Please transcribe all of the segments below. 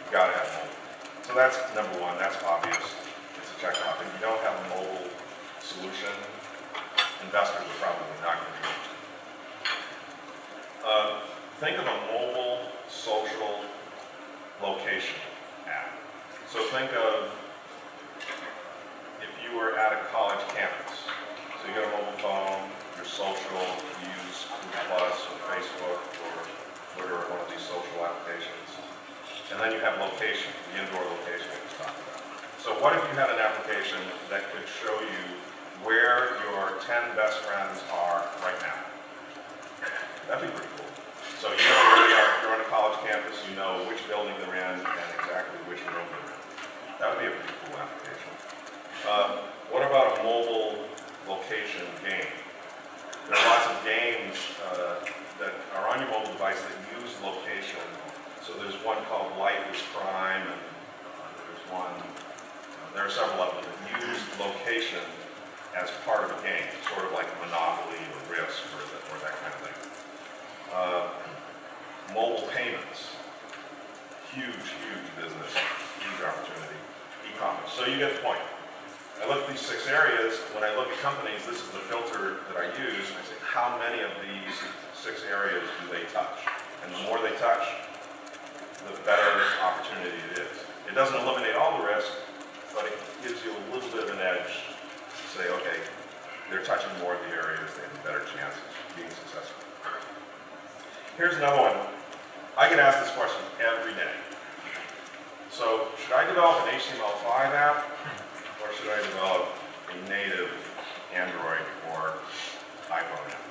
you've got to have mobile. So that's number one, that's obvious. It's a check off. If you don't have a mobile solution, investors are probably not going to use it. Think of a mobile social location app. So think of if you were at a college campus. So you got a mobile phone, you're social, you use Google Plus or Facebook or Twitter or one of these social applications. And then you have location, the indoor location we just talked about. So what if you had an application that could show you where your 10 best friends are right now? That'd be pretty cool. So you know where they are. If you're on a college campus, you know which building they're in and exactly which room they're in. That would be a pretty cool application. What about a mobile location game? There are lots of games that are on your mobile device that use location. So there's one called Life is Crime, and there are several of them that use location as part of a game, sort of like Monopoly or Risk or that kind of thing. Mobile payments, huge business, huge opportunity. E-commerce, so you get the point. I look at these 6 areas. When I look at companies, this is the filter that I use. I say, how many of these 6 areas do they touch? And the more they touch, the better opportunity it is. It doesn't eliminate all the risk, but it gives you a little bit of an edge to say, okay, they're touching more of the areas, they have a better chance of being successful. Here's another one. I get asked this question every day. So, should I develop an HTML5 app, or should I develop a native Android or iPhone app?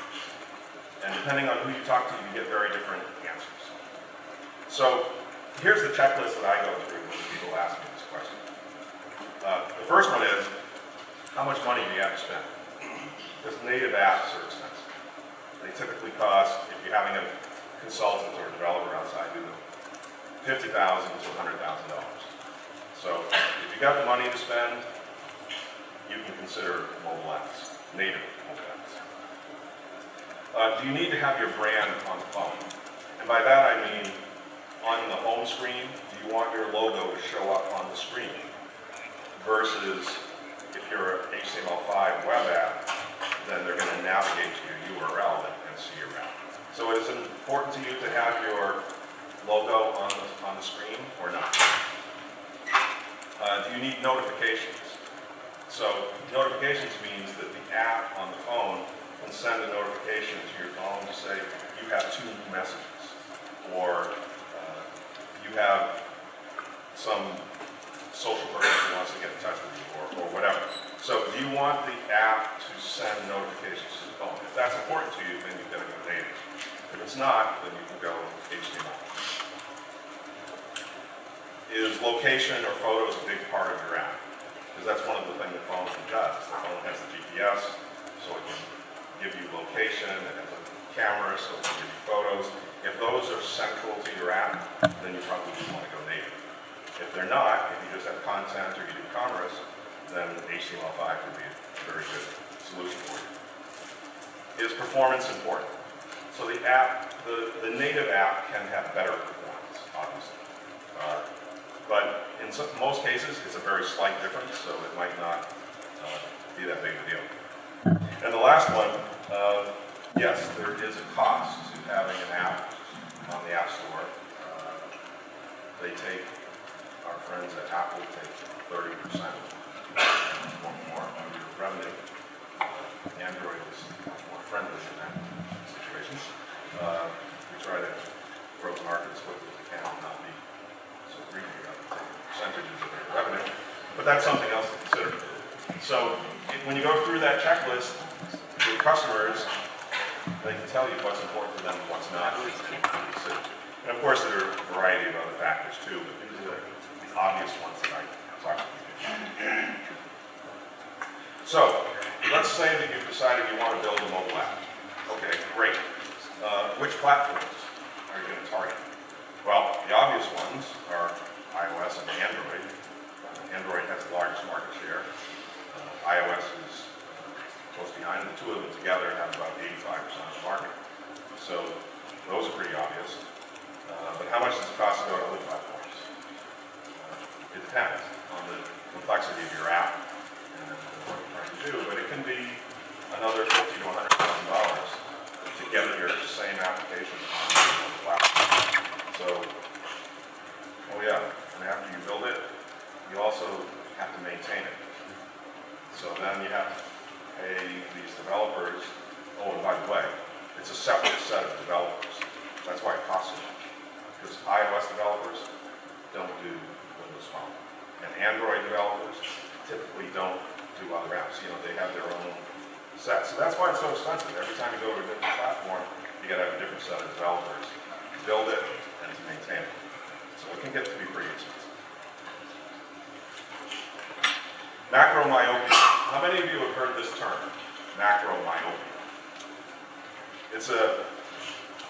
And depending on who you talk to, you get very different answers. So, here's the checklist that I go through when people ask me this question. The first one is, how much money do you have to spend? Because native apps are expensive. They typically cost, if you're having a consultant or a developer outside do them, $50,000 to $100,000. So if you got the money to spend, you can consider mobile apps, native mobile apps. Do you need to have your brand on the phone? And by that I mean, on the home screen, do you want your logo to show up on the screen? Versus if you're an HTML5 web app, then they're going to navigate to your URL and see your app. So is it important to you to have your logo on the screen or not? Do you need notifications? So notifications means that the app on the phone can send a notification to your phone to say you have 2 messages, or you have some social person who wants to get in touch with you, or whatever. So do you want the app to send notifications to the phone? If that's important to you, then you've got to go native. If it's not, then you can go HTML. Is location or photos a big part of your app? Because that's one of the things the phone does. The phone has the GPS, so it can give you location, it has a camera, so it can give you photos. If those are central to your app, then you probably want to go native. If they're not, if you just have content or you do commerce, then HTML5 could be a very good solution for you. Is performance important? So the app, the native app can have better performance, obviously. But in most cases, it's a very slight difference, so it might not be that big of a deal. And the last one, yes, there is a cost to having an app on the App Store. They take, our friends at Apple take 30% or more of your revenue. Android is much more friendly in that situation. We try to grow the market as quickly as we can and not be so greedy about taking percentages of their revenue. But that's something else to consider. So when you go through that checklist with customers, they can tell you what's important to them and what's not. And of course, there are a variety of other factors too, but these are the obvious ones that I talked about. So, let's say that you've decided you want to build a mobile app. Okay, great. Which platforms are you going to target? Well, the obvious ones are iOS and Android. Android has the largest market share. iOS is close behind. The two of them together have about 85% of the market. So those are pretty obvious. But how much does it cost to go to other platforms? depends on the complexity of your app and what you're trying to do, but it can be another $50,000 to $100,000 to get your same application on the platform. So, oh yeah, and after you build it, you also have to maintain it. So then you have to pay these developers. Oh, and by the way, it's a separate set of developers. That's why it costs so much. Because iOS developers don't do Windows Phone. And Android developers typically don't do other apps. You know, they have their own set. So that's why it's so expensive. Every time you go to a different platform, you got to have a different set of developers to build it and to maintain it. So it can get to be pretty expensive. Macro myopia. How many of you have heard this term? Macro myopia. It's an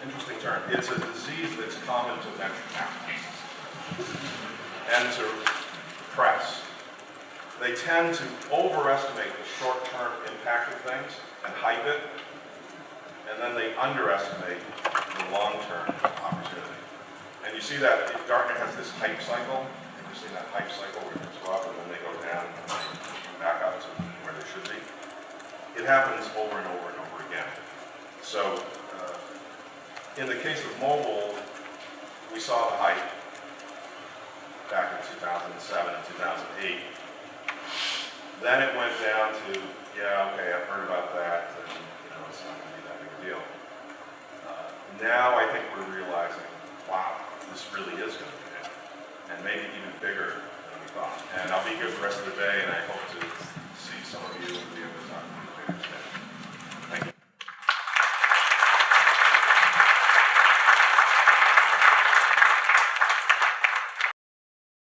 interesting term. It's a disease that's common to venture capitalists and to press. They tend to overestimate the short-term impact of things and hype it, and then they underestimate the long-term opportunity. And you see that Gartner has this hype cycle. You see that hype cycle where things go up and then they go down and then they come back up to where they should be. It happens over and over and over again. So in the case of mobile, we saw the hype back in 2007 and 2008. Then it went down to, yeah, okay, I've heard about that, and it's not going to be that big a deal. Now I think we're realizing, wow, this really is going to be big, and maybe even bigger than we thought. And I'll be here the rest of the day and